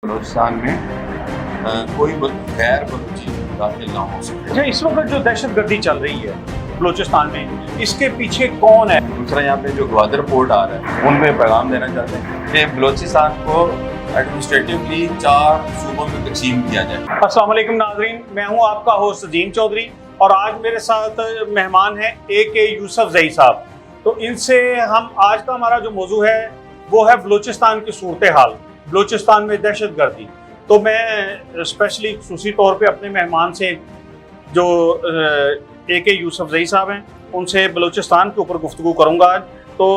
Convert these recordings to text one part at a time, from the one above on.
بلوچستان میں کوئی غیر بلوچی داخل نہ ہو سکے. اچھا، اس وقت جو دہشت گردی چل رہی ہے بلوچستان میں، اس کے پیچھے کون ہے؟ دوسرا یہاں پہ جو گوادر پورٹ آ رہا ہے ان میں پیغام دینا چاہتے ہیں کہ بلوچستان کو ایڈمنسٹریٹولی 4 صوبوں میں تقسیم کیا جائے. السلام علیکم ناظرین، میں ہوں آپ کا ہوسٹ عظیم چودھری اور آج میرے ساتھ مہمان ہیں AK یوسف زئی صاحب. تو ان سے ہم آج کا ہمارا جو موضوع ہے وہ ہے بلوچستان کی صورتحال، بلوچستان میں دہشت گردی. تو میں اسپیشلی خصوصی طور پہ اپنے مہمان سے جو AK یوسف زئی صاحب ہیں ان سے بلوچستان کے اوپر گفتگو کروں گا آج. تو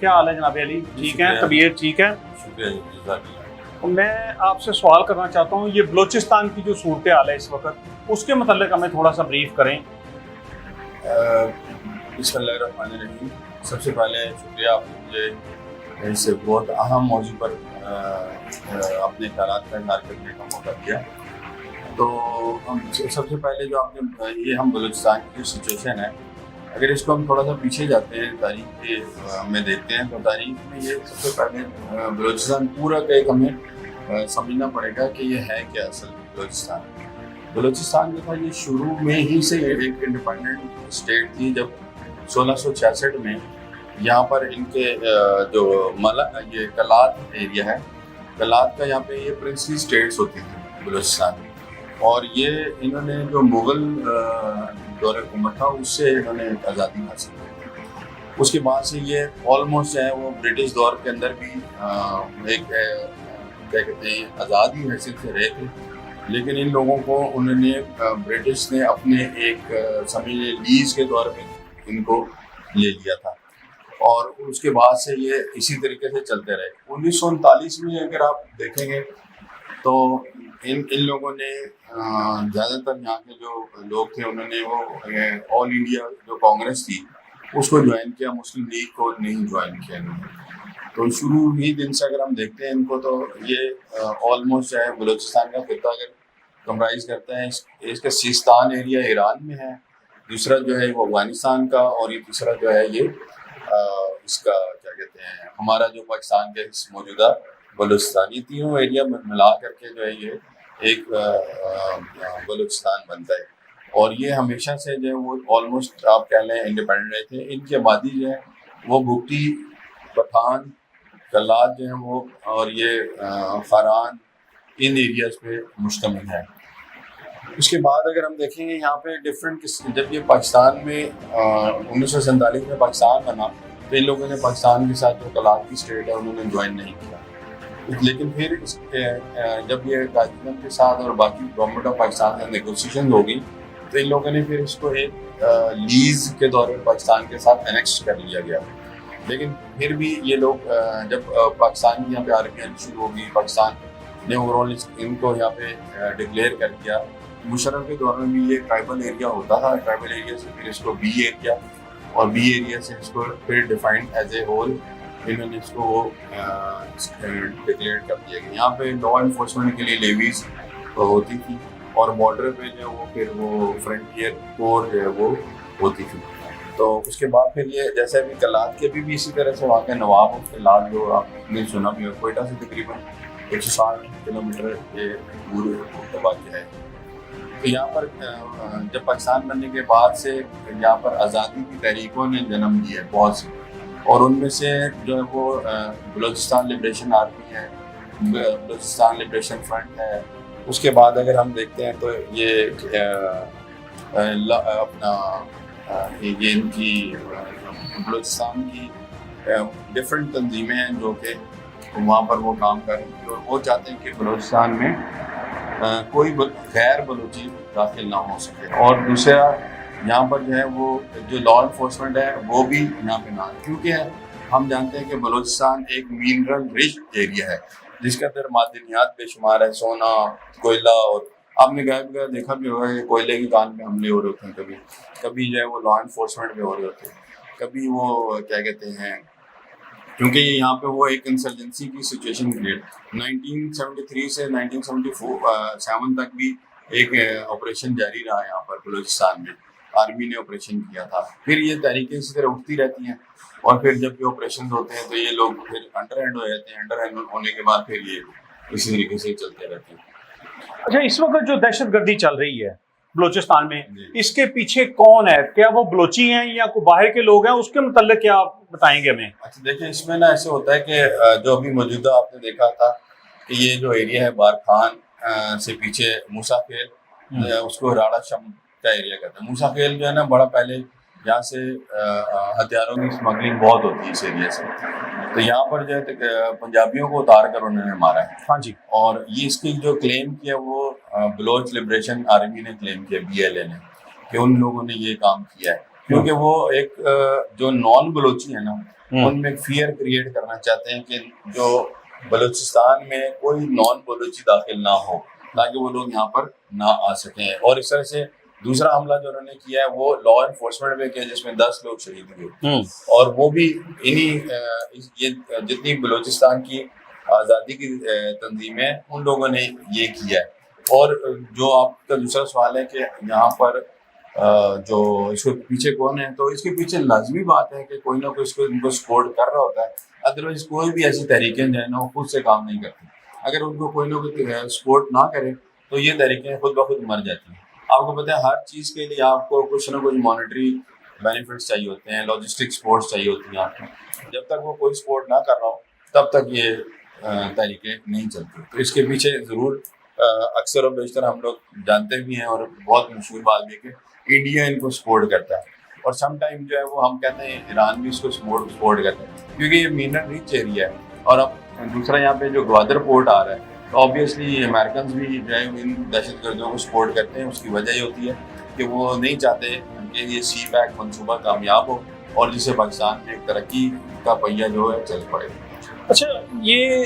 کیا حال ہے جناب علی؟ ٹھیک ہیں؟ طبیعت ٹھیک ہے؟ شکریہ. میں آپ سے سوال کرنا چاہتا ہوں، یہ بلوچستان کی جو صورتحال ہے اس وقت، اس کے متعلق ہمیں تھوڑا سا بریف کریں. بسم اللہ الرحمن الرحیم. سب سے پہلے شکریہ آپ نے مجھے اس بہت اہم موضوع پر اپنے خیالات کا اظہار کرنے کا موقع دیا. تو ہم سب سے پہلے جو آپ نے یہ ہم بلوچستان کی جو سچویشن ہے، اگر اس کو ہم تھوڑا سا پیچھے جاتے ہیں تاریخ کے میں دیکھتے ہیں تو تاریخ میں یہ سب سے پہلے بلوچستان پورا کا ایک ہمیں سمجھنا پڑے گا کہ یہ ہے کیا اصل بلوچستان جو تھا یہ شروع میں ہی سے ایک انڈیپینڈنٹ اسٹیٹ تھی. جب 1666 میں یہاں پر ان کے جو یہ کلات ایریا ہے، کلات کا یہاں پہ یہ پرنسلی اسٹیٹس ہوتی تھی بلوچستان میں، اور یہ انہوں نے جو مغل دور حکومت تھا اس سے انہوں نے آزادی حاصل کی. اس کے بعد سے یہ آلموسٹ جو ہے وہ برٹش دور کے اندر بھی ایک کیا کہتے ہیں آزاد ہی حیثیت سے رہے تھے. لیکن ان لوگوں کو انہوں نے برٹش نے اپنے ایک سمجھ لیز کے طور پہ ان کو لے لیا تھا، اور اس کے بعد سے یہ اسی طریقے سے چلتے رہے. 1939 میں اگر آپ دیکھیں گے تو ان لوگوں نے زیادہ تر یہاں کے جو لوگ تھے انہوں نے وہ آل انڈیا جو کانگریس تھی اس کو جوائن کیا، مسلم لیگ کو نہیں جوائن کیا انہوں نے. تو شروع ہی دن سے اگر ہم دیکھتے ہیں ان کو تو یہ آلموسٹ جو ہے بلوچستان کا خطہ اگر کمپرائز کرتا ہے، اس کا سیستان ایریا ایران میں ہے، دوسرا جو ہے وہ افغانستان کا، اور یہ تیسرا جو ہے یہ اس کا کیا کہتے ہیں ہمارا جو پاکستان کے موجودہ بلوچستان، یہ تینوں ایریا ملا کر کے جو ہے یہ ایک بلوچستان بنتا ہے. اور یہ ہمیشہ سے جو ہے وہ آلموسٹ آپ کہہ لیں انڈیپینڈنٹ رہے تھے. ان کی آبادی جو ہے وہ بھوٹی، پٹھان، کلات جو ہیں وہ اور یہ خاران، ان ایریاز پہ مشتمل ہے. اس کے بعد اگر ہم دیکھیں گے یہاں پہ ڈفرینٹ، جب یہ پاکستان میں 1947 میں پاکستان بنا تو ان لوگوں نے پاکستان کے ساتھ جو کلات کی اسٹیٹ ہے انہوں نے جوائن نہیں کیا. لیکن پھر جب یہ قائداعظم کے ساتھ اور باقی گورنمنٹ آف پاکستان سے نیگوسیشن ہوگی تو ان لوگوں نے پھر اس کو ایک لیز کے طور پر پاکستان کے ساتھ انیکس کر لیا گیا. لیکن پھر بھی یہ لوگ جب پاکستان کی یہاں پہ آرمی آنی شروع ہوگی، پاکستان نے اوور آل ان کو یہاں پہ ڈکلیئر کر دیا. مشرف کے دور میں بھی یہ ٹرائبل ایریا ہوتا تھا، ٹرائبل ایریا سے پھر اس کو بی ایریا، اور بی ایریا سے اس کو پھر ڈیفائنڈ ایز اے ہول انہوں نے اس کو وہ ڈکلیئر کر دیا گیا. یہاں پہ لا انفورسمنٹ کے لیے لیویز ہوتی تھی، اور بارڈر پہ جو ہے وہ پھر وہ فرنٹیئر کور جو ہے وہ ہوتی تھی. تو اس کے بعد پھر یہ جیسے ابھی کلات کے بھی اسی طرح سے وہاں کے نواب آف کلات جو آپ نے سنا بھی ہو، کوئٹہ سے تقریباً 160 کلومیٹر یہ دور واقع ہے. تو یہاں پر جب پاکستان بننے کے بعد سے یہاں پر آزادی کی تحریکوں نے جنم لیا ہے بہت سی، اور ان میں سے جو ہے وہ بلوچستان لبریشن آرمی ہے، بلوچستان لبریشن فرنٹ ہے. اس کے بعد اگر ہم دیکھتے ہیں تو یہ اپنا یہ ان کی بلوچستان کی ڈفرینٹ تنظیمیں ہیں جو کہ وہاں پر وہ کام کر رہی ہیں، اور وہ چاہتے ہیں کہ بلوچستان میں کوئی غیر بلوچی داخل نہ ہو سکے. اور دوسرا یہاں پر جو ہے وہ جو لا انفورسمنٹ ہے وہ بھی یہاں پہ نہ، کیونکہ ہم جانتے ہیں کہ بلوچستان ایک منرل رچ ایریا ہے جس کے اندر معدنیات بے شمار ہے، سونا، کوئلہ، اور آپ نے غائب دیکھا بھی ہوگا کہ کوئلے کی کان پہ حملے ہو رہے ہوتے ہیں، کبھی جو ہے وہ لا انفورسمنٹ پہ ہو رہے ہوتے ہیں، کبھی وہ کیا کہتے ہیں، کیونکہ یہاں پہ وہ ایک انسرجنسی کی سچویشن کریٹ 1973 سے 1977 تک بھی ایک آپریشن جاری رہا یہاں پر بلوچستان میں، آرمی نے آپریشن کیا تھا. پھر یہ تحریکیں اسی طرح اٹھتی رہتی ہیں، اور پھر جب یہ آپریشن ہوتے ہیں تو یہ لوگ پھر انڈر ہینڈ ہو جاتے ہیں. انڈر ہینڈ ہونے کے بعد پھر یہ اسی طریقے سے چلتے رہتے ہیں. اچھا، اس وقت جو دہشت گردی چل رہی ہے بلوچستان میں، جی. اس کے پیچھے کون ہے؟ کیا وہ بلوچی ہیں یا کوئی باہر کے لوگ ہیں؟ اس کے متعلق کیا آپ بتائیں گے ہمیں؟ اچھا دیکھیں، اس میں نا ایسے ہوتا ہے کہ جو ابھی موجودہ آپ نے دیکھا تھا کہ یہ جو ایریا ہے بارکھان سے پیچھے موسیٰ خیل، اس کو راڑا شم کا ایریا کہتے ہیں. موسیٰ خیل جو ہے نا بڑا پہلے یہاں سے ہتھیاروں کی اسمگلنگ بہت ہوتی ہے اس ایریا سے. تو یہاں پر جو ہے پنجابیوں کو اتار کر انہوں نے مارا ہے. ہاں جی. اور یہ اس کی جو کلیم کیا وہ بلوچ لبریشن آرمی نے کلیم کیا، BLA نے، کہ ان لوگوں نے یہ کام کیا ہے کیونکہ وہ ایک جو نان بلوچی ہے نا ان میں فیئر کریٹ کرنا چاہتے ہیں کہ جو بلوچستان میں کوئی نان بلوچی داخل نہ ہو تاکہ وہ لوگ یہاں پر نہ آ سکیں. اور اس طرح سے دوسرا حملہ جو انہوں نے کیا ہے وہ لا انفورسمنٹ میں کیا، جس میں 10 لوگ شہید ہوئے، اور وہ بھی یہ جتنی بلوچستان کی آزادی کی تنظیمیں ان لوگوں نے یہ کیا ہے. اور جو آپ کا دوسرا سوال ہے کہ یہاں پر جو اس کے پیچھے کون ہے، تو اس کے پیچھے لازمی بات ہے کہ کوئی نہ کوئی اس کو ان کو سپورٹ کر رہا ہوتا ہے. ادروائز کوئی بھی ایسی تحریکیں جو ہے نا وہ خود سے کام نہیں کرتی. اگر ان کو کوئی نہ کوئی سپورٹ نہ کرے تو یہ تحریکیں خود بخود مر جاتی ہیں. آپ کو پتہ ہے ہر چیز کے لیے آپ کو کچھ نہ کچھ مانیٹری بینیفٹس چاہیے ہوتے ہیں، لاجسٹک سپورٹس چاہیے ہوتی ہیں آپ کو. جب تک وہ کوئی سپورٹ نہ کر رہا ہو تب تک یہ تحریکیں نہیں چلتی. تو اس کے پیچھے ضرور اکثر و بیشتر ہم لوگ جانتے بھی ہیں، اور بہت مشہور بات بھی ہے کہ انڈیا ان کو سپورٹ کرتا ہے. اور سم ٹائم جو ہے وہ ہم کہتے ہیں ایران بھی اس کو سپورٹ کرتا ہے کیونکہ یہ منرل ریچ ایریا ہے. اور اب دوسرا یہاں پہ جو گوادر پورٹ آ رہا ہے تو آبویسلی امریکنز بھی جو ہے ان دہشت گردوں کو سپورٹ کرتے ہیں. اس کی وجہ یہ ہوتی ہے کہ وہ نہیں چاہتے کہ یہ سی پیک منصوبہ کامیاب ہو اور جس سے پاکستان میں ایک ترقی کا پہیہ جو ہے چل پڑے. اچھا، یہ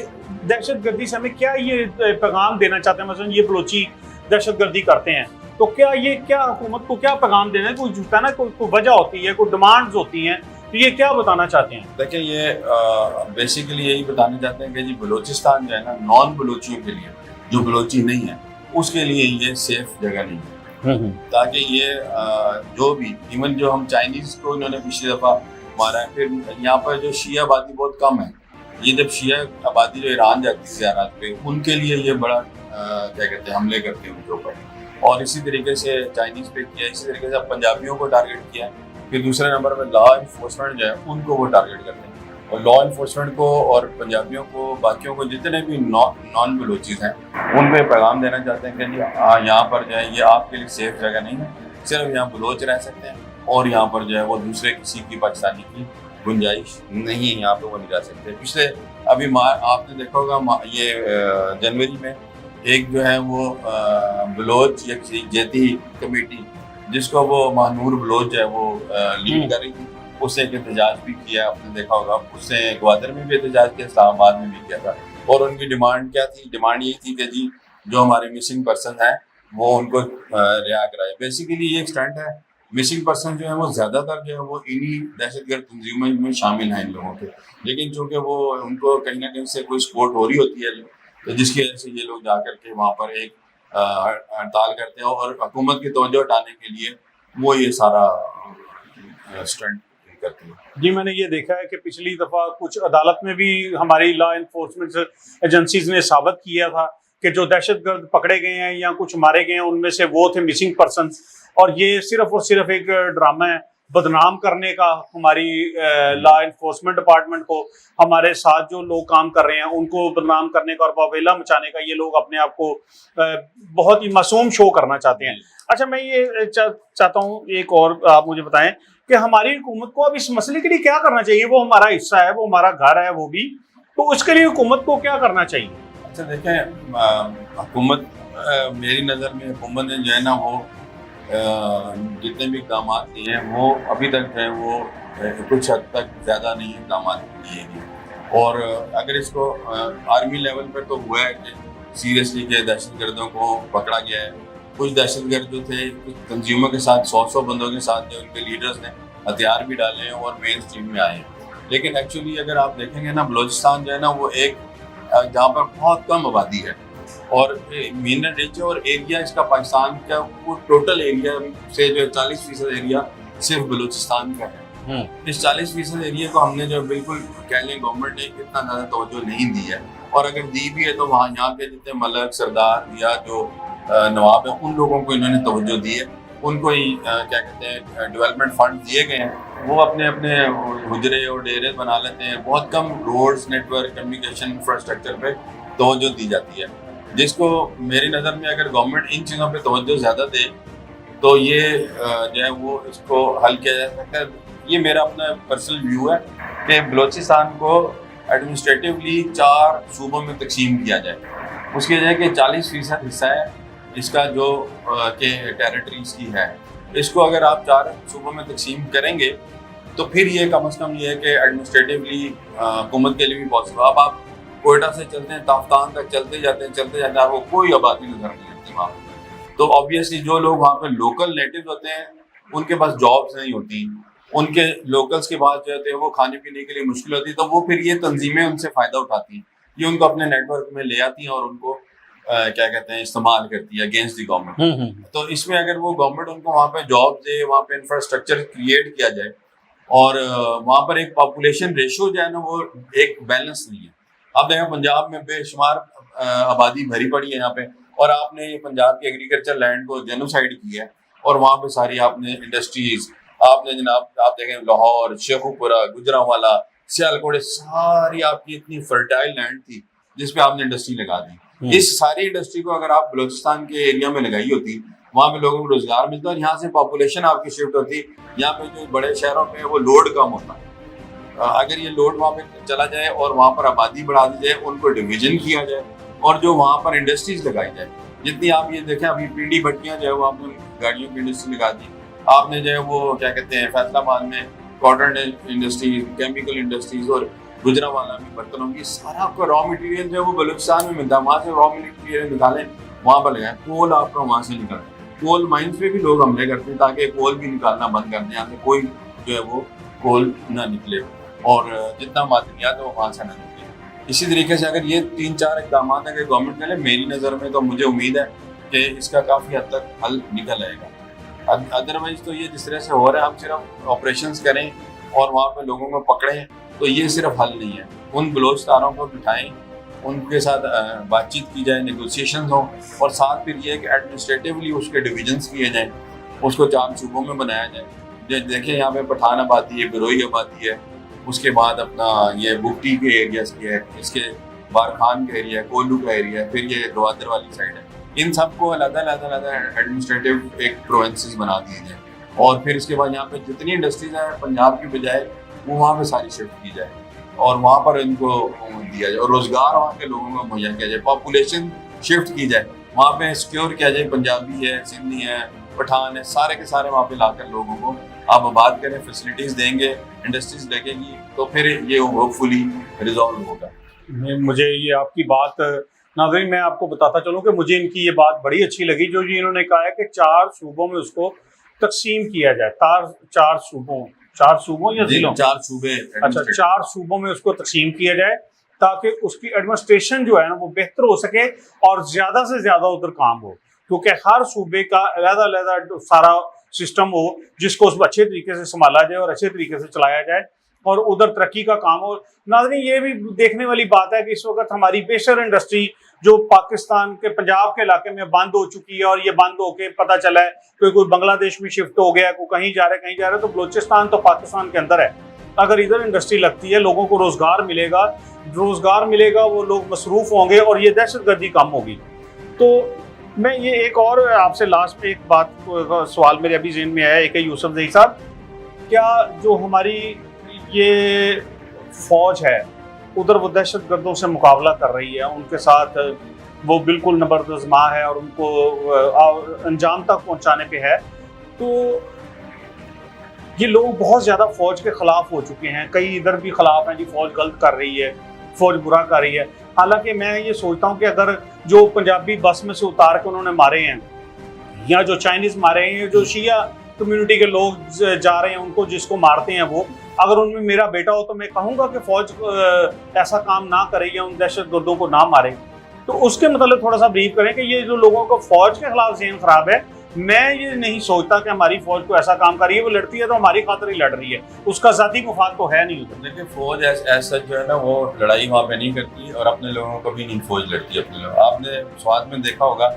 دہشت گردی سے ہمیں کیا یہ پیغام دینا چاہتے ہیں؟ مثلا یہ بلوچی دہشت گردی کرتے ہیں تو کیا حکومت کو کیا پیغام دینا ہے؟ کوئی جھوٹا نا کوئی وجہ ہوتی ہے، کوئی ڈیمانڈز ہوتی ہیں، تو یہ کیا بتانا چاہتے ہیں؟ دیکھیں، یہ بیسیکلی یہی بتانا چاہتے ہیں کہ جی بلوچستان جو ہے نا نان بلوچیوں کے لیے، جو بلوچی نہیں ہے اس کے لیے یہ سیف جگہ نہیں ہے. تاکہ یہ جو بھی ایون جو ہم چائنیز کو انہوں نے پچھلی دفعہ مارا ہے، پھر یہاں پر جو شیعہ آبادی بہت کم ہے. یہ جب شیعہ آبادی جو ایران جاتی ہے زیارات پہ، ان کے لیے یہ بڑا کیا کہتے ہیں حملے کرتے ہیں ان کے اوپر. اور اسی طریقے سے چائنیز پہ کیا، اسی طریقے سے پنجابیوں کو ٹارگیٹ کیا. پھر دوسرے نمبر پہ لا انفورسمنٹ جو ہے ان کو وہ ٹارگیٹ کرتے ہیں. اور لا انفورسمنٹ کو اور پنجابیوں کو، باقیوں کو، جتنے بھی نان بلوچیز ہیں ان پہ پیغام دینا چاہتے ہیں کہ جی یہاں پر جو ہے یہ آپ کے لیے سیف جگہ نہیں ہے. صرف یہاں بلوچ رہ سکتے ہیں اور یہاں پر جو ہے وہ دوسرے کسی کی پاکستانی کی گنجائش نہیں ہے، یہاں پہ وہ نہیں جا سکتے. پچھلے ابھی آپ نے دیکھا ہوگا یہ جنوری میں ایک جو ہے وہ بلوچ یا کسی جیتی کمیٹی جس کو وہ مہنور بلوچ جو ہے وہ لیڈ کر رہی تھی، اس سے ایک احتجاج بھی کیا، آپ نے دیکھا ہوگا. اس نے گوادر میں بھی احتجاج کیا، اسلام آباد میں بھی کیا تھا. اور ان کی ڈیمانڈ کیا تھی؟ ڈیمانڈ یہی تھی کہ جی جو ہمارے مسنگ پرسن ہیں وہ ان کو رہا کرائے. بیسیکلی یہ ایک اسٹنٹ ہے. مسنگ پرسن جو ہے وہ زیادہ تر جو ہے وہ انہی دہشت گرد تنظیموں میں شامل ہیں ان لوگوں کے، لیکن چونکہ وہ ان کو کہیں نہ کہیں سے کوئی سپورٹ ہو رہی ہوتی ہے تو جس کی وجہ سے یہ لوگ جا کر کے وہاں پر ایک ہڑتال کرتے ہیں اور حکومت کی توجہ ہٹانے کے لیے وہ یہ سارا اسٹنٹ کرتے ہیں. جی، میں نے یہ دیکھا ہے کہ پچھلی دفعہ کچھ عدالت میں بھی ہماری لا انفورسمنٹ ایجنسیز نے ثابت کیا تھا کہ جو دہشت گرد پکڑے گئے ہیں یا کچھ مارے گئے ہیں ان میں سے وہ تھے مسنگ پرسنس. اور یہ صرف اور صرف ایک ڈرامہ ہے بدنام کرنے کا ہماری لا انفورسمنٹ ڈپارٹمنٹ کو، ہمارے ساتھ جو لوگ کام کر رہے ہیں ان کو بدنام کرنے کا اور واویلا مچانے کا. یہ لوگ اپنے آپ کو بہت ہی معصوم شو کرنا چاہتے ہیں. اچھا، میں یہ چاہتا ہوں ایک اور آپ مجھے بتائیں کہ ہماری حکومت کو اب اس مسئلے کے لیے کیا کرنا چاہیے؟ وہ ہمارا حصہ ہے، وہ ہمارا گھر ہے، وہ بھی تو اس کے لیے حکومت کو کیا کرنا چاہیے؟ اچھا دیکھیں، حکومت میری نظر میں حکومت نے جو ہے نا وہ جتنے بھی اقدامات لیے ہیں وہ ابھی تک جو ہے وہ کچھ حد تک زیادہ نہیں اقدامات لیے گئے. اور اگر اس کو آرمی لیول پر تو ہوا ہے کہ سیریسلی کہ دہشت گردوں کو پکڑا گیا ہے. کچھ دہشت گرد جو تھے کچھ تنظیموں کے ساتھ 100 بندوں کے ساتھ جو ان کے لیڈرز نے ہتھیار بھی ڈالے ہیں اور مین اسٹریم میں آئے ہیں. لیکن ایکچولی اگر آپ دیکھیں گے نا بلوچستان جو ہے نا وہ ایک جہاں پر بہت کم آبادی ہے اور مینر ریچ ہے، اور ایریا اس کا پاکستان کا وہ ٹوٹل ایریا سے جو 40% ایریا صرف بلوچستان کا ہے. اس 40% ایریا کو ہم نے جو بالکل کہہ لیں گورنمنٹ نے اتنا زیادہ توجہ نہیں دی ہے. اور اگر دی بھی ہے تو وہاں یہاں کے جتنے ملک سردار یا جو نواب ہیں ان لوگوں کو انہوں نے توجہ دی ہے، ان کو ہی کیا کہتے ہیں ڈیولپمنٹ فنڈ دیے گئے ہیں، وہ اپنے اپنے حجرے اور ڈیرے بنا لیتے ہیں، بہت کم roads network communication infrastructure پہ توجہ دی جاتی ہے، جس کو میری نظر میں اگر گورنمنٹ ان چیزوں پہ توجہ زیادہ دے تو یہ جو ہے وہ اس کو حل کیا جا سکتا ہے۔ یہ میرا اپنا پرسنل ویو ہے کہ بلوچستان کو ایڈمنسٹریٹولی 4 صوبوں میں تقسیم کیا جائے، اس کی وجہ ہے کہ 40% حصہ ہے اس کا جو کہ ٹیریٹریز کی ہے، اس کو اگر آپ 4 صوبوں میں تقسیم کریں گے تو پھر یہ کم از کم یہ ہے کہ ایڈمنسٹریٹولی حکومت کے لیے بھی پاسبل۔ اب آپ کوئٹہ سے چلتے ہیں تافتان تک چلتے جاتے ہیں آپ کو کوئی آبادی نظر نہیں آتی وہاں پہ، تو آبویسلی جو لوگ وہاں پہ لوکل نیٹو ہوتے ہیں ان کے پاس جابس نہیں ہوتی، ان کے لوکلس کے پاس جو ہوتے ہیں وہ کھانے پینے کے لیے مشکل ہوتی ہے، تو وہ پھر یہ تنظیمیں ان سے فائدہ اٹھاتی ہیں، یہ ان کو اپنے نیٹ ورک میں لے آتی ہیں اور ان کو کیا کہتے ہیں استعمال کرتی ہے اگینسٹ دی گورنمنٹ۔ تو اس میں اگر وہ گورنمنٹ ان کو وہاں پہ جاب دے، وہاں پہ انفراسٹرکچر کریٹ کیا جائے اور وہاں پر ایک پاپولیشن ریشو جو ہے نا وہ ایک بیلنس نہیں ہے۔ آپ دیکھیں پنجاب میں بے شمار آبادی بھری پڑی ہے یہاں پہ، اور آپ نے پنجاب کے ایگریکلچر لینڈ کو جینوسائڈ کیا ہے اور وہاں پہ ساری آپ نے انڈسٹریز، آپ نے جناب آپ دیکھیں لاہور، شیخوپورہ، گجرانوالہ، سیالکوٹ، ساری آپ کی اتنی فرٹائل لینڈ تھی جس پہ آپ نے انڈسٹری لگا دی۔ اس ساری انڈسٹری کو اگر آپ بلوچستان کے ایریا میں لگائی ہوتی، وہاں پہ لوگوں کو روزگار ملتا اور یہاں سے پاپولیشن آپ کی شفٹ ہوتی، یہاں پہ جو بڑے شہروں پہ وہ لوڈ کم ہوتا۔ اگر یہ لوڈ وہاں پہ چلا جائے اور وہاں پر آبادی بڑھا دی جائے، ان کو ڈویژن کیا جائے اور جو وہاں پر انڈسٹریز لگائی جائے، جتنی آپ یہ دیکھیں ابھی پی ڈی بھٹیاں جو ہے وہ آپ نے گاڑیوں کی انڈسٹری لگا دی، آپ نے جو ہے وہ کیا کہتے ہیں فیصل آباد میں کاٹن انڈسٹریز، کیمیکل انڈسٹریز، اور گجرانوالہ میں برتنوں کی، سارا آپ کو را مٹیریل جو ہے وہ بلوچستان میں ملتا ہے، وہاں سے را مٹیریل نکالیں وہاں پر لگائیں، کول آپ کا وہاں سے نکلتا ہے، کول مائنس پہ بھی لوگ حملے کرتے ہیں تاکہ کول بھی نکالنا بند کر دیں، یہاں سے کوئی جو ہے وہ کول نہ نکلے اور جتنا معدنیات ہے وہ وہاں سے نہ نکلے۔ اسی طریقے سے اگر یہ 3-4 اقدامات ہیں کہ گورنمنٹ نے، میری نظر میں تو مجھے امید ہے کہ اس کا کافی حد تک حل نکل آئے گا۔ ادروائز تو یہ جس طرح سے ہو رہا ہے، ہم صرف آپریشنز کریں اور وہاں پہ لوگوں کو پکڑیں تو یہ صرف حل نہیں ہے۔ ان بلوچستانوں کو بٹھائیں، ان کے ساتھ بات چیت کی جائے، نیگوسیشنز ہوں، اور ساتھ پھر یہ کہ ایڈمنسٹریٹولی اس کے ڈویژنس کیے جائیں، اس کو 4 صوبوں میں بنایا جائے۔ دیکھیں یہاں پہ پٹھان آبادی ہے، گروئی آبادی ہے، اس کے بعد اپنا یہ بگٹی کے ایریاز کی ہے، اس کے بارخان کا ایریا ہے، کولو کا ایریا ہے، پھر یہ گوادر والی سائڈ ہے، ان سب کو علیحدہ ایڈمنسٹریٹو ایک پروونسز بنا دیے جائیں، اور پھر اس کے بعد یہاں پہ جتنی انڈسٹریز ہیں پنجاب کی بجائے وہ وہاں پہ ساری شفٹ کی جائے اور وہاں پر ان کو دیا جائے اور روزگار وہاں کے لوگوں کو مہیا کیا جائے، پاپولیشن شفٹ کی جائے، وہاں پہ سیکیور کیا جائے، پنجابی ہے، سندھی ہے، پٹھان ہے، سارے کے سارے وہاں پہ لا کر لوگوں کو آپ آباد کریں، فیسلٹیز دیں گے، انڈسٹریز لگے گی تو پھر یہ ہوپ فلی ریزالو ہوگا۔ مجھے یہ آپ کی بات ناظرین میں آپ کو بتاتا چلوں کہ مجھے ان کی یہ بات بڑی اچھی لگی جو جی انہوں نے کہا ہے کہ 4 صوبوں میں اس کو تقسیم کیا جائے، 4 صوبوں یا ضلعوں، 4 صوبے، اچھا 4 صوبوں میں اس کو تقسیم کیا جائے تاکہ اس کی ایڈمنسٹریشن جو ہے نا وہ بہتر ہو سکے اور زیادہ سے زیادہ ادھر کام ہو، کیونکہ ہر صوبے کا علیحدہ سارا سسٹم ہو جس کو اس کو اچھے طریقے سے سنبھالا جائے اور اچھے طریقے سے چلایا جائے اور ادھر ترقی کا کام ہو۔ ناظرین یہ بھی دیکھنے والی بات ہے کہ اس وقت ہماری بیشتر انڈسٹری جو پاکستان کے پنجاب کے علاقے میں بند ہو چکی ہے اور یہ بند ہو کے پتہ چلا ہے کہ کوئی بنگلہ دیش میں شفٹ ہو گیا، کوئی کہیں جا رہا ہے، تو بلوچستان تو پاکستان کے اندر ہے، اگر ادھر انڈسٹری لگتی ہے لوگوں کو روزگار ملے گا، وہ لوگ مصروف ہوں گے اور یہ دہشت گردی کم ہوگی۔ تو میں یہ ایک اور آپ سے لاسٹ میں ایک بات سوال میرے ابھی ذہن میں آیا ہے کہ یوسف زئی صاحب، کیا جو ہماری یہ فوج ہے ادھر وہ دہشت گردوں سے مقابلہ کر رہی ہے، ان کے ساتھ وہ بالکل نبردآزما ہے اور ان کو انجام تک پہنچانے پہ ہے، تو یہ لوگ بہت زیادہ فوج کے خلاف ہو چکے ہیں، کئی ادھر بھی خلاف ہیں جی فوج غلط کر رہی ہے، فوج برا کر رہی ہے، حالانکہ میں یہ سوچتا ہوں کہ اگر جو پنجابی بس میں سے اتار کے انہوں نے مارے ہیں یا جو چائنیز مارے ہیں، جو شیعہ کمیونٹی کے لوگ جا رہے ہیں ان کو جس کو مارتے ہیں، وہ اگر ان میں میرا بیٹا ہو تو میں کہوں گا کہ فوج ایسا کام نہ کرے یا ان دہشت گردوں کو نہ مارے۔ تو اس کے متعلق تھوڑا سا بریف کریں کہ یہ جو لوگوں کو فوج کے خلاف ذہن خراب ہے میں یہ نہیں سوچتا کہ ہماری فوج کو ایسا کام کر رہی ہے، وہ لڑتی ہے تو ہماری خاطر ہی لڑ رہی ہے، اس کا ذاتی مفاد تو ہے نہیں ادھر۔ دیکھیں فوج ایسا جو ہے نا وہ لڑائی وہاں پہ نہیں کرتی، اور اپنے لوگوں کو بھی نہیں فوج لڑتی اپنے لوگ۔ آپ نے سوات میں دیکھا ہوگا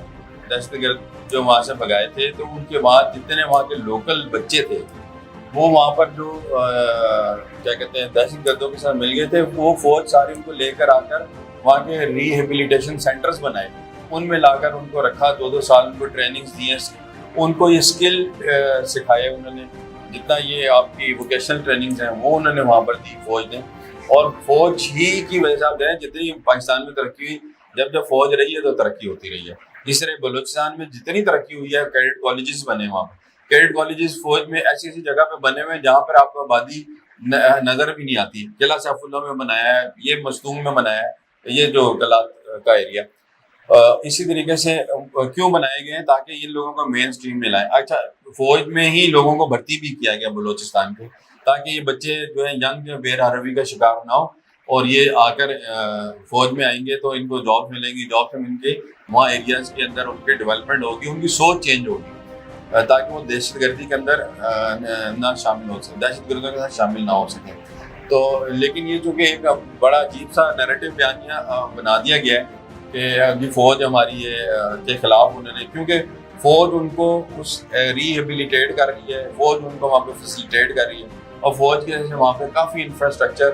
دہشت گرد جو وہاں سے بھگائے تھے، تو ان کے بعد جتنے وہاں کے لوکل بچے تھے وہ وہاں پر جو کیا کہتے ہیں دہشت گردوں کے ساتھ مل گئے تھے، وہ فوج ساری ان کو لے کر آ کر وہاں کے ریہیبلیٹیشن سینٹرز بنائے، ان میں لا کر ان کو رکھا، 2 سال ان کو ٹریننگز دیے، ان کو یہ اسکل سکھائے انہوں نے، جتنا یہ آپ کی ووکیشنل ٹریننگز ہیں وہ انہوں نے وہاں پر دی فوج نے۔ اور فوج ہی کی وجہ سے آپ دیکھیں جتنی پاکستان میں ترقی ہوئی، جب فوج رہی ہے تو ترقی ہوتی رہی ہے۔ اس طرح بلوچستان میں جتنی ترقی ہوئی ہے، کیڈٹ کالجز بنے وہاں پہ، کیڈٹ کالجز فوج میں ایسی ایسی جگہ پہ بنے ہوئے ہیں جہاں پر آپ کو آبادی نظر بھی نہیں آتی۔ قلعہ سیف اللہ میں بنایا ہے، یہ مستونگ میں بنایا ہے، یہ جو قلعہ کا ایریا۔ اسی طریقے سے کیوں بنائے گئے ہیں؟ تاکہ ان لوگوں کو مین اسٹریم میں لائیں۔ اچھا فوج میں ہی لوگوں کو بھرتی بھی کیا گیا بلوچستان کے، تاکہ یہ بچے جو ہیں ینگ جو بے روی کا شکار نہ ہو، اور یہ آ کر فوج میں آئیں گے تو ان کو جاب ملیں گی، جاب سے ان کے وہاں ایریاز کے اندر ان کی ڈیولپمنٹ ہوگی، ان کی سوچ چینج ہوگی، تاکہ وہ دہشت گردی کے اندر نہ شامل ہو سکے، دہشت گردوں کے ساتھ شامل نہ ہو سکے۔ تو لیکن یہ چونکہ ایک بڑا عجیب سا نیریٹو بیانیہ بنا دیا گیا ہے کہ ابھی فوج ہماری کے خلاف انہوں نے، کیونکہ فوج ان کو اس ریہیبلیٹیٹ کر رہی ہے، فوج ان کو وہاں پہ فیسیلیٹیٹ کر رہی ہے، اور فوج کی وجہ سے وہاں پہ کافی انفراسٹرکچر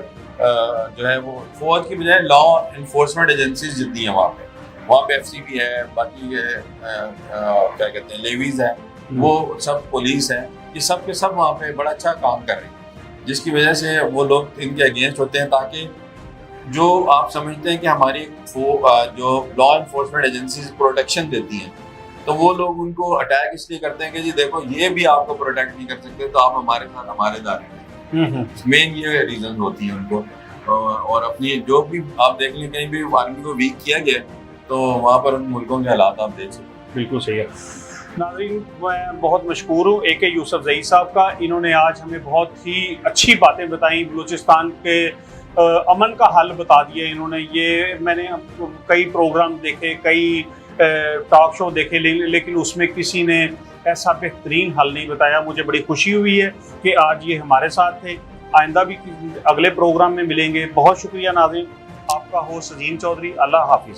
جو ہے وہ فوج کی بجائے لا انفورسمنٹ ایجنسیز جتنی ہیں وہاں پہ ایف سی بی ہے، باقی کیا کہتے ہیں لیویز ہیں، وہ سب پولیس ہیں، یہ سب کے سب وہاں پہ بڑا اچھا کام کر رہے ہیں، جس کی وجہ سے وہ لوگ ان کے اگینسٹ ہوتے ہیں، تاکہ جو آپ سمجھتے ہیں کہ ہماری جو لا انفورسمنٹ ایجنسیز پروٹیکشن دیتی ہیں، تو وہ لوگ ان کو اٹیک اس لیے کرتے ہیں کہ جی دیکھو یہ بھی آپ کو پروٹیکٹ نہیں کر سکتے، تو آپ ہمارے ساتھ ہمارے دار ہیں۔ مین یہ ریزن ہوتی ہیں ان کو، اور اپنی جو بھی آپ دیکھ لیں کہیں بھی آرمی کو ویک کیا گیا تو وہاں پر ان ملکوں کے حالات آپ دیکھ سکتے ہیں۔ بالکل صحیح ہے۔ ناظرین میں بہت مشکور ہوں اے کے یوسف زئی صاحب کا، انہوں نے آج ہمیں بہت ہی اچھی باتیں بتائیں، بلوچستان کے امن کا حل بتا دیا انہوں نے۔ یہ میں نے کئی پروگرام دیکھے، کئی ٹاک شو دیکھے، لیکن اس میں کسی نے ایسا بہترین حل نہیں بتایا۔ مجھے بڑی خوشی ہوئی ہے کہ آج یہ ہمارے ساتھ تھے، آئندہ بھی اگلے پروگرام میں ملیں گے۔ بہت شکریہ ناظرین، آپ کا ہوسٹ عظیم چودھری، اللہ حافظ۔